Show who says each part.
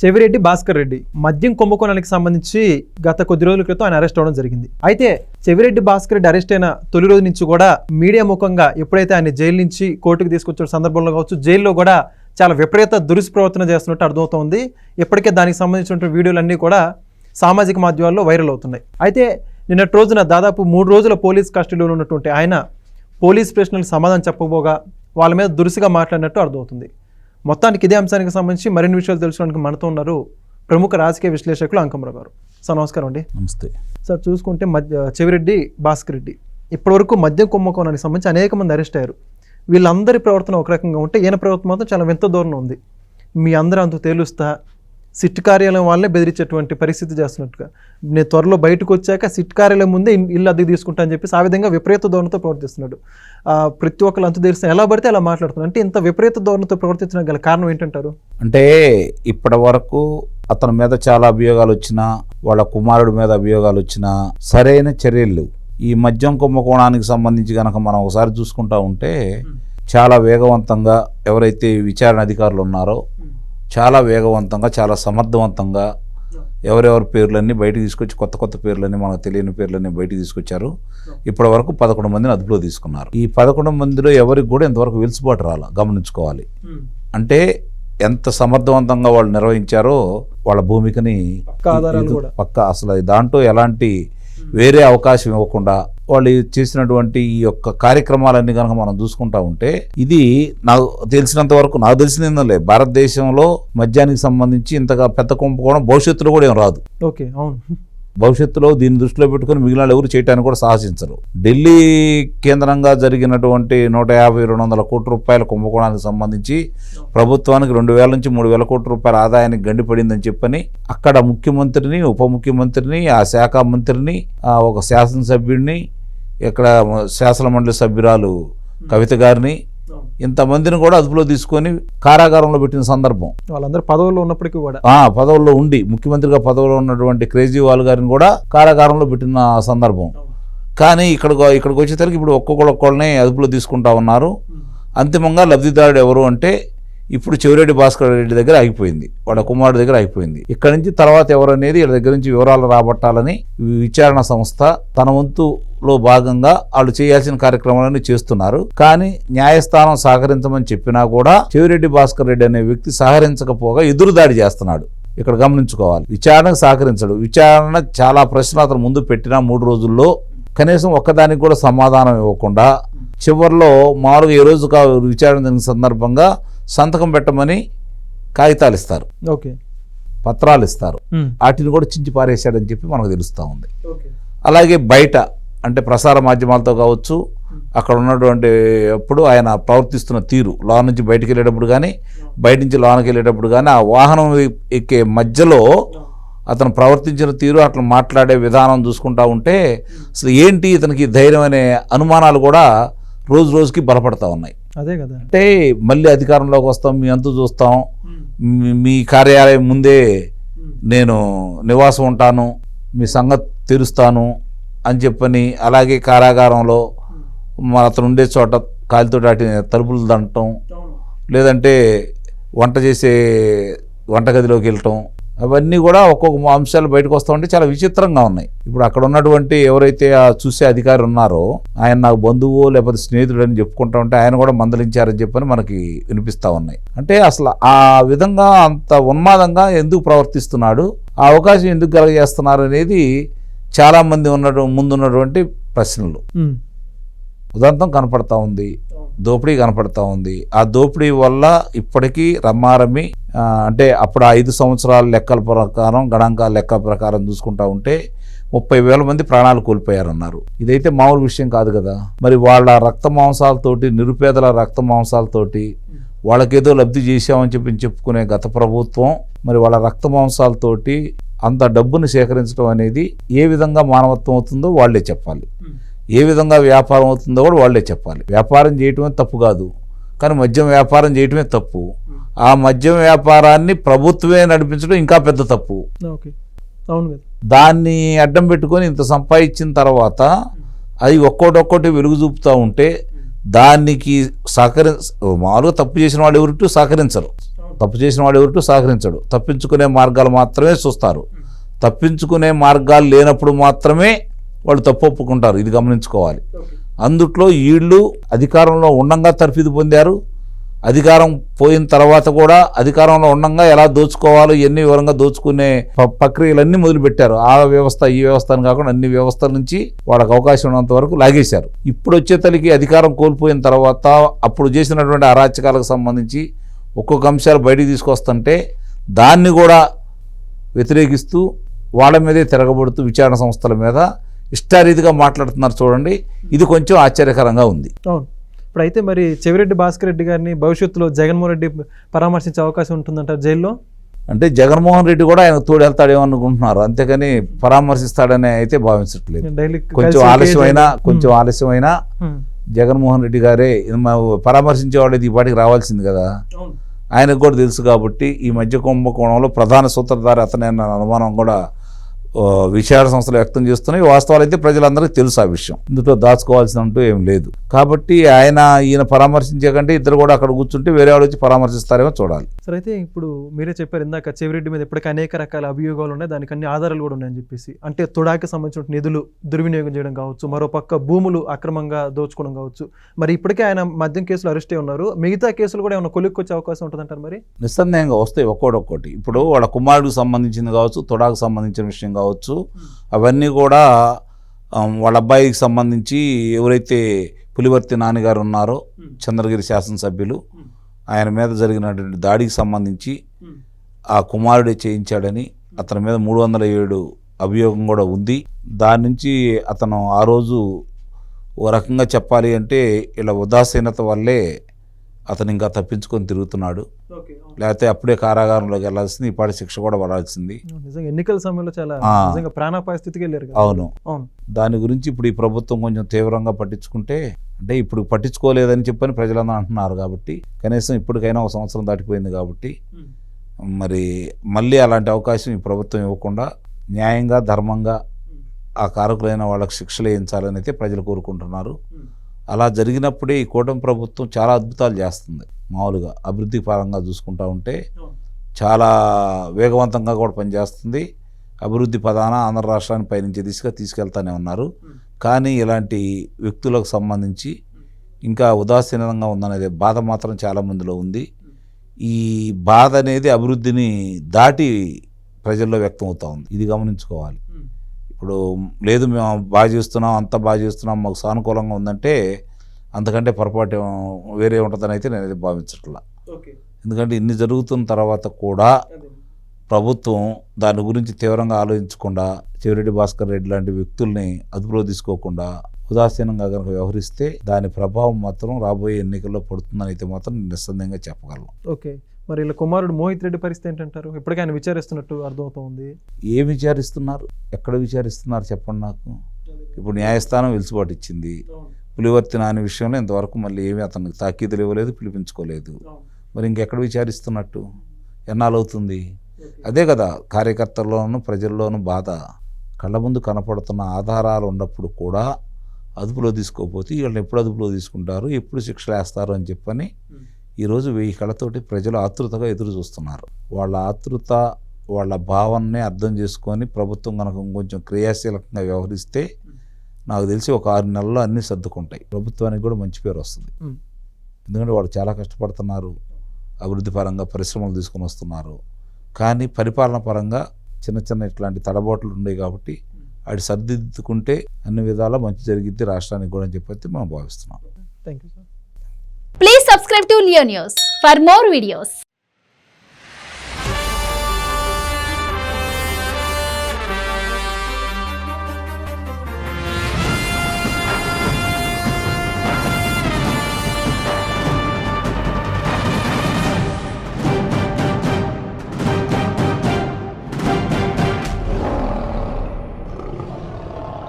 Speaker 1: చెవిరెడ్డి భాస్కర్ రెడ్డి మద్యం కుంభకోణానికి సంబంధించి గత కొద్ది రోజుల క్రితం ఆయన అరెస్ట్ అవ్వడం జరిగింది. అయితే చెవిరెడ్డి భాస్కర్ రెడ్డి అరెస్ట్ అయిన తొలి రోజు నుంచి కూడా మీడియా ముఖంగా ఎప్పుడైతే ఆయన జైలు నుంచి కోర్టుకు తీసుకొచ్చిన సందర్భంలో కావచ్చు, జైల్లో కూడా చాలా విపరీత దుష్ప్రవర్తన చేస్తున్నట్టు అర్థమవుతోంది. ఇప్పటికే దానికి సంబంధించిన వీడియోలన్నీ కూడా సామాజిక మాధ్యమాల్లో వైరల్ అవుతున్నాయి. అయితే నిన్నటి రోజున దాదాపు 3 రోజుల పోలీస్ కస్టడీలో ఉన్నటువంటి ఆయన పోలీస్ ప్రశ్నలకు సమాధానం చెప్పబోగా వాళ్ళ మీద దురుసుగా మాట్లాడినట్టు అర్థమవుతుంది. మొత్తానికి ఇదే అంశానికి సంబంధించి మరిన్ని విషయాలు తెలుసుకోవడానికి మనతో ఉన్నారు ప్రముఖ రాజకీయ విశ్లేషకులు అంకమరావు గారు. సార్ నమస్కారం అండి.
Speaker 2: నమస్తే
Speaker 1: సార్, చూసుకుంటే చెవిరెడ్డి భాస్కర్ రెడ్డి ఇప్పటివరకు మద్యం కుంభకోణానికి సంబంధించి అనేక మంది అరెస్ట్ అయ్యారు. వీళ్ళందరి ప్రవర్తన ఒక రకంగా ఉంటే ఈయన ప్రవర్తన మాత్రం చాలా వింత దూరంలో ఉంది. మీ అందరూ అంత తేలుస్తా సిట్ కార్యాలయం వాళ్ళనే బెదిరించేటువంటి పరిస్థితి చేస్తున్నట్టుగా, నేను త్వరలో బయటకు వచ్చాక సిట్ కార్యాలయం ముందే ఇల్లు అద్దెకు తీసుకుంటా అని చెప్పేసి ఆ విధంగా విపరీత ధోరణితో ప్రవర్తిస్తున్నాడు. ప్రతి ఒక్కరు అంత తెలిసిన ఎలా పడితే అలా మాట్లాడుతున్నారు. అంటే ఇంత విపరీత ధోరణితో ప్రవర్తించడం గల కారణం ఏంటంటారు?
Speaker 2: అంటే ఇప్పటి వరకు అతని మీద చాలా అభియోగాలు వచ్చినా, వాళ్ళ కుమారుడి మీద అభియోగాలు వచ్చినా సరైన చర్యలు ఈ మద్యం కుంభకోణానికి సంబంధించి కనుక మనం ఒకసారి చూసుకుంటా ఉంటే చాలా వేగవంతంగా ఎవరైతే విచారణ అధికారులు ఉన్నారో చాలా వేగవంతంగా, చాలా సమర్థవంతంగా ఎవరెవరి పేర్లన్నీ బయటకు తీసుకొచ్చి కొత్త పేర్లన్నీ, మనకు తెలియని పేర్లన్నీ బయటకు తీసుకొచ్చారు. ఇప్పటి వరకు 11 మందిని అదుపులో తీసుకున్నారు. ఈ 11 మందిలో ఎవరికి కూడా ఇంతవరకు వెలుసుబాటు రాలా, గమనించుకోవాలి. అంటే ఎంత సమర్థవంతంగా వాళ్ళు నిర్వహించారో వాళ్ళ భూమికని పక్క అసలు దాంట్లో ఎలాంటి వేరే అవకాశం ఇవ్వకుండా వాళ్ళు చేసినటువంటి ఈ యొక్క కార్యక్రమాలన్నీ కనుక మనం చూసుకుంటా ఉంటే ఇది నాకు తెలిసినంత వరకు, నాకు తెలిసిందే భారతదేశంలో మద్యానికి సంబంధించి ఇంతగా పెద్ద కుంభకోణం భవిష్యత్తులో కూడా ఏం రాదు.
Speaker 1: ఓకే, అవును.
Speaker 2: భవిష్యత్తులో దీన్ని దృష్టిలో పెట్టుకుని మిగిలిన ఎవరు చేయడానికి కూడా సాహసించరు. ఢిల్లీ కేంద్రంగా జరిగినటువంటి 150-200 కోట్ల రూపాయల కుంభకోణానికి సంబంధించి ప్రభుత్వానికి 2,000 నుంచి 3,000 కోట్ల రూపాయల ఆదాయానికి గండిపడిందని చెప్పని అక్కడ ముఖ్యమంత్రిని, ఉప ముఖ్యమంత్రిని, ఆ శాఖ మంత్రిని, ఒక శాసనసభ్యుడిని, ఇక్కడ శాసన మండలి సభ్యురాలు కవిత గారిని, ఇంతమందిని కూడా అదుపులో తీసుకొని కారాగారంలో పెట్టిన సందర్భం.
Speaker 1: వాళ్ళందరూ పదవుల్లో ఉన్నప్పటికీ కూడా
Speaker 2: పదవుల్లో ఉండి ముఖ్యమంత్రిగా పదవిలో ఉన్నటువంటి కేజ్రీవాల్ గారిని కూడా కారాగారంలో పెట్టిన సందర్భం. కానీ ఇక్కడికి వచ్చేసరికి ఇప్పుడు ఒక్కొక్కళ్ళని అదుపులో తీసుకుంటా ఉన్నారు. అంతిమంగా లబ్ధిదారుడు ఎవరు అంటే ఇప్పుడు చెవిరెడ్డి భాస్కర్ రెడ్డి దగ్గర ఆగిపోయింది, వాళ్ళ కుమారుడి దగ్గర ఆగిపోయింది. ఇక్కడ నుంచి తర్వాత ఎవరు అనేది వీళ్ళ దగ్గర నుంచి వివరాలు రాబట్టాలని విచారణ సంస్థ తన వంతులో భాగంగా వాళ్ళు చేయాల్సిన కార్యక్రమాలన్నీ చేస్తున్నారు. కానీ న్యాయస్థానం సహకరించమని చెప్పినా కూడా చెవిరెడ్డి భాస్కర్ రెడ్డి అనే వ్యక్తి సహకరించకపోగా ఎదురుదాడి చేస్తున్నాడు. ఇక్కడ గమనించుకోవాలి, విచారణకు సహకరించడు. విచారణ చాలా ప్రశ్నలు అతను ముందు పెట్టిన 3 రోజుల్లో కనీసం ఒక్కదానికి కూడా సమాధానం ఇవ్వకుండా చివరిలో మామూలుగా ఏ రోజు విచారణ జరిగిన సందర్భంగా సంతకం పెట్టమని కాగితాలు ఇస్తారు, పత్రాలు ఇస్తారు. వాటిని కూడా చించి పారేశాడని చెప్పి మనకు తెలుస్తూ ఉంది. అలాగే బయట అంటే ప్రసార మాధ్యమాలతో కావచ్చు, అక్కడ ఉన్నటువంటి అప్పుడు ఆయన ప్రవర్తిస్తున్న తీరు, లోన నుంచి బయటికి వెళ్ళేటప్పుడు కానీ, బయట నుంచి లోనకి వెళ్ళేటప్పుడు కానీ, ఆ వాహనం ఎక్కే మధ్యలో అతను ప్రవర్తించిన తీరు, అట్లా మాట్లాడే విధానం చూసుకుంటా ఉంటే అసలు ఏంటి ఇతనికి ధైర్యం అనే అనుమానాలు కూడా రోజు రోజుకి బలపడతా ఉన్నాయి.
Speaker 1: అదే కదా,
Speaker 2: అంటే మళ్ళీ అధికారంలోకి వస్తాం, మీ అంతు చూస్తాం, మీ కార్యాలయం ముందే నేను నివాసం ఉంటాను, మీ సంగతి తెరుస్తాను అని చెప్పని, అలాగే కారాగారంలో అతను ఉండే చోట కాలితో దాటి తలుపులు దండటం, లేదంటే వంట చేసే వంటగదిలోకి వెళ్ళటం, అవన్నీ కూడా ఒక్కొక్క అంశాలు బయటకు వస్తూ ఉంటే చాలా విచిత్రంగా ఉన్నాయి. ఇప్పుడు అక్కడ ఉన్నటువంటి ఎవరైతే ఆ చూసే అధికారి ఉన్నారో ఆయన నాకు బంధువు లేకపోతే స్నేహితుడు అని చెప్పుకుంటా ఉంటే ఆయన కూడా మందలించారని చెప్పని మనకి వినిపిస్తూ ఉన్నాయి. అంటే అసలు ఆ విధంగా అంత ఉన్మాదంగా ఎందుకు ప్రవర్తిస్తున్నాడు, ఆ అవకాశం ఎందుకు కలగజేస్తున్నారు అనేది చాలా మంది ముందున్నటువంటి ప్రశ్నలు. ఉదంతం కనపడతా ఉంది, దోపిడీ కనపడతా ఉంది. ఆ దోపిడీ వల్ల ఇప్పటికీ రమ్మారమ్మి అంటే అప్పుడు 5 సంవత్సరాల లెక్కల ప్రకారం, గణాంకాల లెక్క ప్రకారం చూసుకుంటా ఉంటే 30,000 మంది ప్రాణాలు కోల్పోయారన్నారు. ఇదైతే మామూలు విషయం కాదు కదా. మరి వాళ్ళ రక్త మాంసాలతోటి, నిరుపేదల రక్త మాంసాలతోటి వాళ్ళకేదో లబ్ధి చేశామని చెప్పుకునే గత ప్రభుత్వం మరి వాళ్ళ రక్త మాంసాలతోటి అంత డబ్బును సేకరించడం అనేది ఏ విధంగా మానవత్వం అవుతుందో వాళ్లే చెప్పాలి, ఏ విధంగా వ్యాపారం అవుతుందో కూడా వాళ్లే చెప్పాలి. వ్యాపారం చేయటమే తప్పు కాదు, కానీ మద్యం వ్యాపారం చేయటమే తప్పు. ఆ మద్యం వ్యాపారాన్ని ప్రభుత్వమే నడిపించడం ఇంకా పెద్ద తప్పు. దాన్ని అడ్డం పెట్టుకొని ఇంత సంపాదించిన తర్వాత అది ఒక్కోటి వెలుగు చూపుతూ ఉంటే దానికి మామూలుగా తప్పు చేసిన వాళ్ళు ఎవరిటూ సహకరించరు. తప్పు చేసిన వాడు ఎవరితో సహకరించడు. తప్పించుకునే మార్గాలు మాత్రమే చూస్తారు. తప్పించుకునే మార్గాలు లేనప్పుడు మాత్రమే వాళ్ళు తప్పు ఒప్పుకుంటారు. ఇది గమనించుకోవాలి. అందుట్లో వీళ్ళు అధికారంలో ఉండంగా తర్ఫీదు పొందారు. అధికారం పోయిన తర్వాత కూడా అధికారంలో ఉండంగా ఎలా దోచుకోవాలో ఎన్ని వివరంగా దోచుకునే ప్రక్రియలన్నీ మొదలుపెట్టారు. ఆ వ్యవస్థ ఈ వ్యవస్థ అని కాకుండా అన్ని వ్యవస్థల నుంచి వాళ్ళకి అవకాశం ఉన్నంత వరకు లాగేశారు. ఇప్పుడు వచ్చేతలికి అధికారం కోల్పోయిన తర్వాత అప్పుడు చేసినటువంటి అరాచకాలకు సంబంధించి ఒక్కొక్క అంశాలు బయటికి తీసుకొస్తుంటే దాన్ని కూడా వ్యతిరేకిస్తూ వాళ్ళ మీదే తిరగబడుతూ విచారణ సంస్థల మీద ఇష్టారీతిగా మాట్లాడుతున్నారు. చూడండి, ఇది కొంచెం ఆశ్చర్యకరంగా ఉంది.
Speaker 1: అవును. ఇప్పుడైతే మరి చెవిరెడ్డి భాస్కర్ రెడ్డి గారిని భవిష్యత్తులో జగన్మోహన్ రెడ్డి పరామర్శించే అవకాశం ఉంటుందంటారు జైల్లో?
Speaker 2: అంటే జగన్మోహన్ రెడ్డి కూడా ఆయన తోడు వెళ్తాడేమో అనుకుంటున్నారు, అంతేగాని పరామర్శిస్తాడని అయితే భావించట్లేదు. కొంచెం ఆలస్యమైనా జగన్మోహన్ రెడ్డి గారే పరామర్శించేవాడు ఈ పాటికి రావాల్సింది కదా. ఆయనకు కూడా తెలుసు కాబట్టి ఈ మధ్య కుంభకోణంలో ప్రధాన సూత్రధారి అతనే అన్న అనుమానం కూడా విచారణ సంస్థలు వ్యక్తం చేస్తున్నాయి. వాస్తవాలు అయితే ప్రజలందరికీ తెలుసు ఆ విషయం. ఇందులో దాచుకోవాల్సినంటూ ఏం లేదు. కాబట్టి ఈయన పరామర్శించే కంటే ఇద్దరు కూడా అక్కడ కూర్చుంటే వేరే వాళ్ళు వచ్చి పరామర్శిస్తారేమో చూడాలి.
Speaker 1: సరే, అయితే ఇప్పుడు మీరే చెప్పారు ఇందాక చెవిరెడ్డి మీద ఇప్పటికీ అనేక రకాల అభియోగాలు ఉన్నాయి, దానికి అన్ని ఆధారాలు కూడా ఉన్నాయని చెప్పేసి. అంటే తుడాకి సంబంధించిన నిధులు దుర్వినియోగం చేయడం కావచ్చు, మరోపక్క భూములు అక్రమంగా దోచుకోవడం కావచ్చు. మరి ఇప్పటికే ఆయన మద్యం కేసులు అరెస్ట్ అయి ఉన్నారు. మిగతా కేసులు కూడా ఏమైనా కొలిక్కొచ్చే అవకాశం ఉంటుందంటారు? మరి
Speaker 2: నిస్సందేహంగా వస్తాయి ఒక్కొక్కటి. ఇప్పుడు వాళ్ళ కుమారుడికి సంబంధించింది కావచ్చు, తుడాకు సంబంధించిన విషయం కావచ్చు, అవన్నీ కూడా వాళ్ళ అబ్బాయికి సంబంధించి ఎవరైతే పులివర్తి నాన్నగారు ఉన్నారో చంద్రగిరి శాసనసభ్యులు, ఆయన మీద జరిగినటువంటి దాడికి సంబంధించి ఆ కుమారుడే చేయించాడని అతని మీద 307 అభియోగం కూడా ఉంది. దాని నుంచి అతను ఆ రోజు ఓ రకంగా చెప్పాలి అంటే ఇలా ఉదాసీనత వల్లే అతను ఇంకా తప్పించుకొని తిరుగుతున్నాడు. లేకపోతే అప్పుడే కారాగారంలోకి వెళ్ళాల్సింది, ఇప్పటి శిక్ష కూడా పడాల్సింది.
Speaker 1: ఎన్నికల సమయంలో చాలా ప్రాణాపాయ స్థితికి వెళ్ళారు.
Speaker 2: అవును. దాని గురించి ఇప్పుడు ఈ ప్రభుత్వం కొంచెం తీవ్రంగా పట్టించుకుంటే, అంటే ఇప్పుడు పట్టించుకోలేదని చెప్పని ప్రజలందరూ అంటున్నారు కాబట్టి కనీసం ఇప్పటికైనా 1 సంవత్సరం దాటిపోయింది కాబట్టి మరి మళ్ళీ అలాంటి అవకాశం ఈ ప్రభుత్వం ఇవ్వకుండా న్యాయంగా ధర్మంగా ఆ కారకులైన వాళ్ళకి శిక్షలు వేయించాలని అయితే ప్రజలు కోరుకుంటున్నారు. అలా జరిగినప్పుడే ఈ కూటమి ప్రభుత్వం చాలా అద్భుతాలు చేస్తుంది. మామూలుగా అభివృద్ధి పరంగా చూసుకుంటా ఉంటే చాలా వేగవంతంగా కూడా పనిచేస్తుంది. అభివృద్ధి పదాన ఆంధ్ర రాష్ట్రాన్ని పయనించే దిశగా తీసుకెళ్తానే ఉన్నారు. కానీ ఇలాంటి వ్యక్తులకు సంబంధించి ఇంకా ఉదాసీనంగా ఉందనేది బాధ మాత్రం చాలామందిలో ఉంది. ఈ బాధ అనేది అభివృద్ధిని దాటి ప్రజల్లో వ్యక్తం అవుతూ ఉంది. ఇది గమనించుకోవాలి. ఇప్పుడు లేదు మేము బాగా చేస్తున్నాం, అంత బాగా చేస్తున్నాం, మాకు సానుకూలంగా ఉందంటే అంతకంటే పొరపాటు వేరే ఉంటుందని అయితే నేను భావించట్లా. ఎందుకంటే ఇన్ని జరుగుతున్న తర్వాత కూడా ప్రభుత్వం దాని గురించి తీవ్రంగా ఆలోచించకుండా చెవిరెడ్డి భాస్కర్ రెడ్డి లాంటి వ్యక్తుల్ని అదుపులో తీసుకోకుండా ఉదాసీనంగా కనుక వ్యవహరిస్తే దాని ప్రభావం మాత్రం రాబోయే ఎన్నికల్లో పడుతుందని అయితే మాత్రం నిస్సందేహంగా చెప్పగలను.
Speaker 1: ఓకే, మరి ఇలా కుమారుడు మోహిత్ రెడ్డి పరిస్థితి ఏంటంటారు? ఇప్పటికే ఆయన విచారిస్తున్నట్టు అర్థమవుతుంది.
Speaker 2: ఏం విచారిస్తున్నారు? ఎక్కడ విచారిస్తున్నారు చెప్పండి నాకు. ఇప్పుడు న్యాయస్థానం వెలుసుబాటు ఇచ్చింది. పులివర్తి నాని విషయంలో ఇంతవరకు మళ్ళీ ఏమీ అతనికి తాకీదులు ఇవ్వలేదు, పిలిపించుకోలేదు. మరి ఇంకెక్కడ విచారిస్తున్నట్టు? ఎన్నాళ్ళవుతుంది? అదే కదా కార్యకర్తల్లోనూ ప్రజల్లోనూ బాధ. కళ్ళ ముందు కనపడుతున్న ఆధారాలు ఉన్నప్పుడు కూడా అదుపులో తీసుకోకపోతే వీళ్ళని ఎప్పుడు అదుపులో తీసుకుంటారు, ఎప్పుడు శిక్షలు వేస్తారు అని చెప్పని ఈరోజు 1000 కళ్ళతోటి ప్రజలు ఆతృతగా ఎదురు చూస్తున్నారు. వాళ్ళ ఆతృత, వాళ్ళ భావనని అర్థం చేసుకొని ప్రభుత్వం కనుక కొంచెం క్రియాశీలకంగా వ్యవహరిస్తే నాకు తెలిసి ఒక 6 నెలల్లో అన్నీ సర్దుకుంటాయి. ప్రభుత్వానికి కూడా మంచి పేరు వస్తుంది. ఎందుకంటే వాళ్ళు చాలా కష్టపడుతున్నారు, అభివృద్ధి పరంగా పరిశ్రమలు తీసుకొని వస్తున్నారు. కానీ పరిపాలన పరంగా చిన్న ఇట్లాంటి తడబాట్లు ఉన్నాయి కాబట్టి అవి సర్దిద్దుకుంటే అన్ని విధాలా మంచి జరిగిద్ది రాష్ట్రానికి కూడా అని చెప్పి మనం భావిస్తున్నాం.
Speaker 1: Thank you sir.
Speaker 3: Please subscribe to Leo News for more videos.